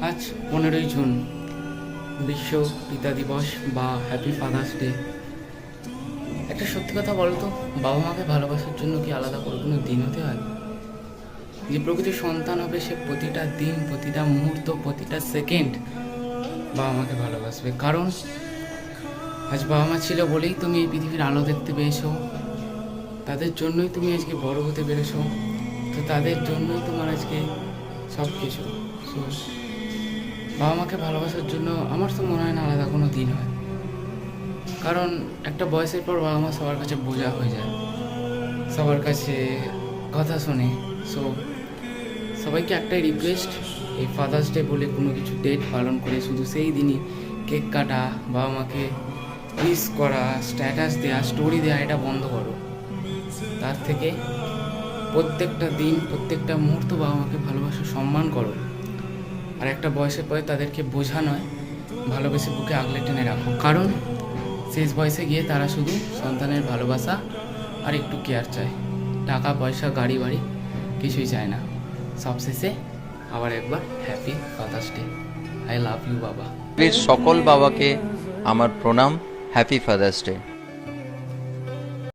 আজ 15ই জুন, বিশ্ব পিতা দিবস বা হ্যাপি ফাদার্স ডে। একটা সত্যি কথা বলতো, বাবা মাকে ভালোবাসার জন্য কি আলাদা করে কোনো দিন হতে হয়? যে প্রকৃত সন্তান হবে সে প্রতিটা দিন, প্রতিটা মুহূর্ত, প্রতিটা সেকেন্ড বাবা মাকে ভালোবাসবে। কারণ আজ বাবা মা ছিল বলেই তুমি এই পৃথিবীর আলো দেখতে পেয়েছো, তাদের জন্যই তুমি আজকে বড় হতে পেরেছো, তো তাদের জন্যই তোমার আজকে সব কিছু। সো বাবা মাকে ভালোবাসার জন্য আমার তো মনে হয় না আলাদা কোনো দিন হয়। কারণ একটা বয়সের পর বাবা মা সবার কাছে বোঝা হয়ে যায়, সবার কাছে কথা শোনে। সো সবাইকে একটাই রিকোয়েস্ট, এই ফাদার্স ডে বলে কোনো কিছু ডেট পালন করে শুধু সেই দিনই কেক কাটা, বাবা মাকে উইশ করা, স্ট্যাটাস দেওয়া, স্টোরি দেওয়া, এটা বন্ধ করো। তার থেকে প্রত্যেকটা দিন, প্রত্যেকটা মুহূর্ত বাবা মাকে ভালোবাসা, সম্মান করো। আর একটা বয়সের পরে তাদেরকে বোঝা নয়, ভালোবেসে বুকে আগলে টেনে রাখো। কারণ শেষ বয়সে গিয়ে তারা শুধু সন্তানের ভালোবাসা আর একটু কেয়ার চায়, টাকা পয়সা গাড়ি বাড়ি কিছুই চায় না। সবশেষে আবার একবার happy father's day. I love you বাবা। পৃথিবীর সকল বাবাকে আমার প্রণাম। Happy father's day.